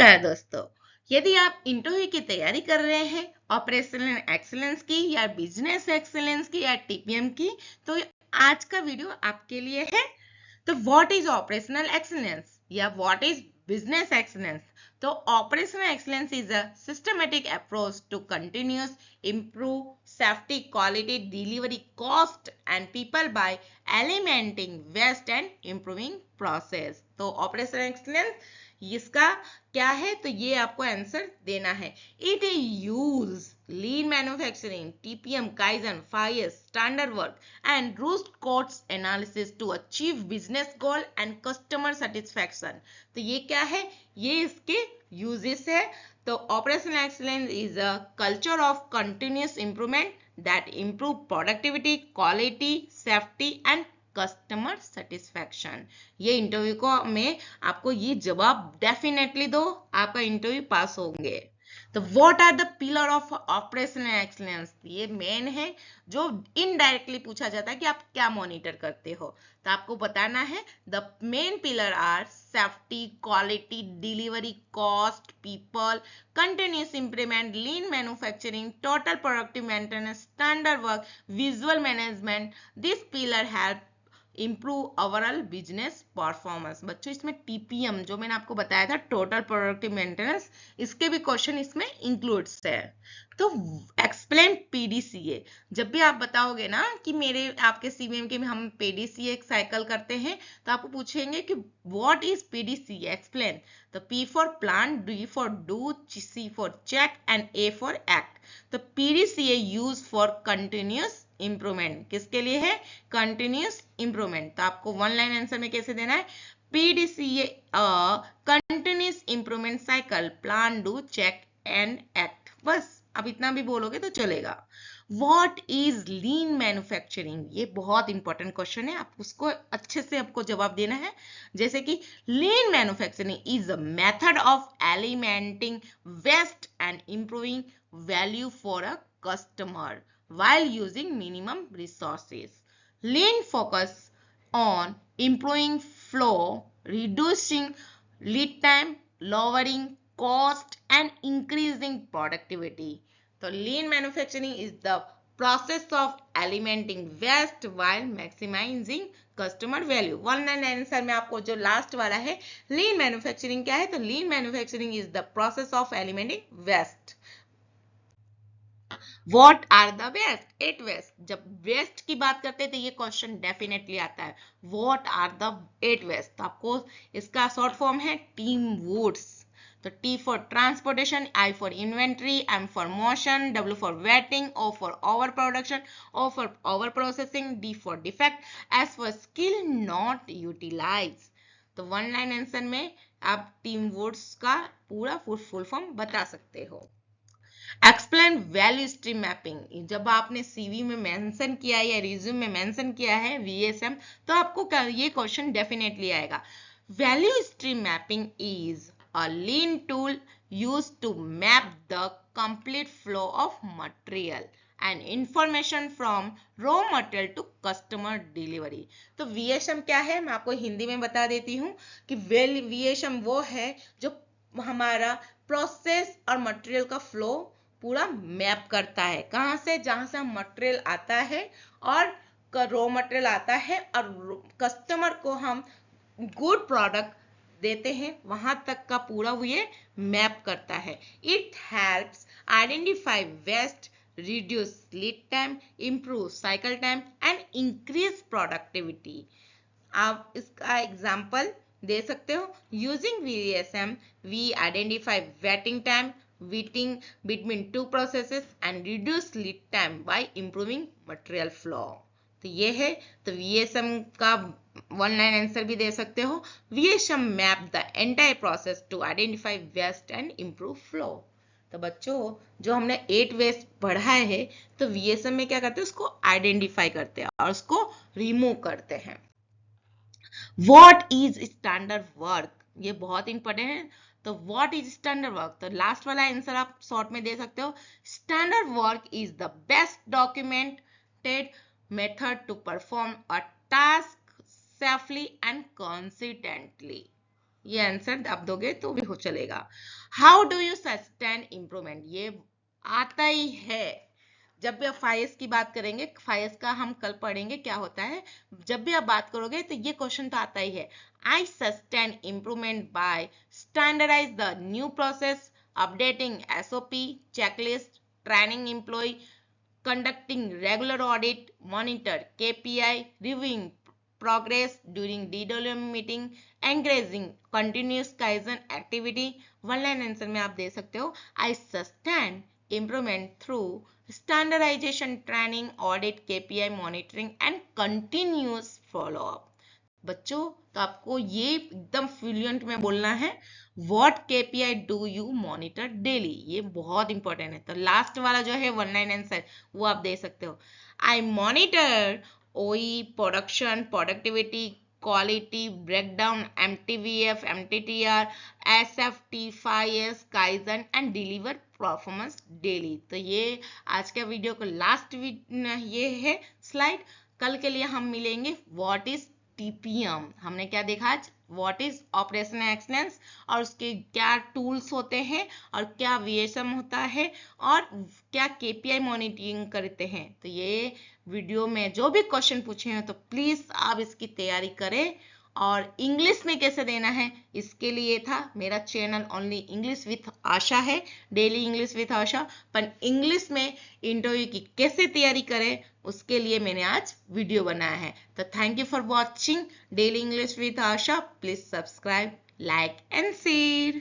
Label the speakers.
Speaker 1: नमस्कार दोस्तों, यदि आप इंटरव्यू की तैयारी कर रहे हैं ऑपरेशनल एक्सीलेंस की या बिजनेस एक्सीलेंस की या टीपीएम की, तो आज का वीडियो आपके लिए है। तो व्हाट इज ऑपरेशनल एक्सीलेंस या व्हाट इज बिजनेस एक्सीलेंस? तो operational excellence is a systematic approach to continuous improve safety, quality, delivery, cost and people by eliminating waste and improving process. तो ऑपरेशनल एक्सीलेंस इसका क्या है? तो ये आपको answer देना है। It use lean manufacturing, TPM, kaizen, 5S, standard work and root cause analysis to achieve business goal and customer satisfaction. तो ये क्या है? ये इसके यूजेस है। तो operational excellence is a culture of continuous improvement that improve productivity, quality, safety and customer satisfaction. ये interview को में आपको ये जवाब डेफिनेटली दो, आपका इंटरव्यू पास होंगे। तो what are the pillar of operational excellence? ये मेन है जो इनडायरेक्टली पूछा जाता है कि आप क्या मॉनिटर करते हो। तो आपको बताना है the main pillar are safety, quality, delivery, cost, people, continuous improvement, lean manufacturing, total productive maintenance, standard work, visual management. This pillar help improve overall business performance. बच्चों इसमें टीपीएम जो मैंने आपको बताया था, टोटल प्रोडक्टिव मेंटेनेंस, इसके भी question इसमें इंक्लूड्स है। तो एक्सप्लेन पीडीसीए। जब भी आप बताओगे ना कि मेरे आपके सीवीएम के में हम पीडीसीए एक साइकिल करते हैं, तो आपको पूछेंगे कि व्हाट इज पीडीसीए, एक्सप्लेन। तो P for plan, D for do, C for check and A for act. तो PDCA use for continuous improvement. किसके लिए है? Continuous improvement. तो आपको वन लाइन आंसर में कैसे देना है? PDCA continuous improvement cycle, plan, do, check and act. बस अब इतना भी बोलोगे तो चलेगा। What is lean manufacturing? ये बहुत इंपॉर्टेंट क्वेश्चन है, आप उसको अच्छे से आपको जवाब देना है। जैसे कि lean manufacturing is a method of eliminating waste and improving value for a customer while using minimum resources. Lean focus on improving flow, reducing lead time, lowering cost and increasing productivity. So lean manufacturing is the process of eliminating waste while maximizing customer value. One line answer में आपको जो last वाला है, lean manufacturing क्या है? तो lean manufacturing is the process of eliminating waste. What are the waste? 8 waste. जब waste की बात करते हैं तो ये क्वेश्चन डेफिनेटली आता है। What are the 8 waste? तो आपको इसका शॉर्ट फॉर्म है टीम वुड्स। तो T for transportation, I for inventory, M for motion, W for wetting, O for overproduction, O for overprocessing, D for defect, S for skill not utilized. तो one line answer में आप team woods का पूरा full form बता सकते हो। Explain value stream mapping. जब आपने सीवी में मेंशन किया या रिज्यूम में मेंशन किया है वीएसएम, तो आपको ये क्वेश्चन डेफिनेटली आएगा। Value stream mapping is a lean tool used to map the complete flow of material and information from raw material to customer delivery. तो VSM क्या है? मैं आपको हिंदी में बता देती हूँ कि VSM वो है जो हमारा प्रोसेस और मटेरियल का फ्लो पूरा मैप करता है। कहाँ से? जहाँ से मटेरियल आता है और रॉ मटेरियल आता है और कस्टमर को हम गुड प्रोडक्ट देते हैं, वहां तक का पूरा ये मैप करता है। It helps identify waste, reduce lead time, improve cycle time and increase productivity. आप इसका एग्जांपल दे सकते हो। Using VSM we identify waiting time, waiting between two processes and reduce lead time by improving material flow. तो ये है। तो VSM का वन लाइन आंसर भी दे सकते हो। VSM map the entire process to identify waste and improve flow. तो बच्चों जो हमने 8 वेस्ट पढ़ा है, तो VSM में क्या करते हैं? उसको आइडेंटिफाई करते हैं और उसको रिमूव करते हैं। What is standard work? ये बहुत इंपॉर्टेंट है। तो व्हाट इज स्टैंडर्ड वर्क? तो लास्ट वाला आंसर आप शॉर्ट में दे सकते हो। Standard work is the best documented method to perform a task safely and consistently. ये आंसर आप दोगे तो भी हो चलेगा। How do you sustain improvement, ये आता ही है। जब भी आप फाइस की बात करेंगे, फाइस का हम कल पढ़ेंगे क्या होता है, जब भी आप बात करोगे तो ये क्वेश्चन तो आता ही है। I sustain improvement by standardise the new process, updating SOP, checklist, training employ, conducting regular audit, monitor KPI, reviewing progress during DWM meeting, engaging continuous Kaizen activity। One line answer में आप दे सकते हो, I sustain improvement through standardization, training, audit, KPI monitoring and continuous follow up। बच्चों तो आपको ये एकदम fluent में बोलना है, what KPI do you monitor daily, ये बहुत इंपॉर्टेंट है। तो लास्ट वाला जो है वन लाइन आंसर वो आप दे सकते हो, आई monitor OE, production, productivity, quality, breakdown, MTVF, MTTR, SFT, 5S, kaizen and deliver performance daily. तो ये आज का वीडियो का लास्ट ये है स्लाइड। कल के लिए हम मिलेंगे व्हाट इज TPM, हमने क्या देखा आज, व्हाट इज ऑपरेशनल एक्सीलेंस और उसके क्या टूल्स होते हैं और क्या VSM होता है और क्या KPI मॉनिटरिंग करते हैं। तो ये वीडियो में जो भी क्वेश्चन पूछे हैं तो प्लीज आप इसकी तैयारी करें, और इंग्लिश में कैसे देना है इसके लिए था मेरा चैनल ओनली इंग्लिश विथ आशा है, डेली इंग्लिश विथ आशा। पर इंग्लिश में इंटरव्यू की कैसे तैयारी करें उसके लिए मैंने आज वीडियो बनाया है। तो thank you for watching daily English with Asha. Please subscribe, like and share.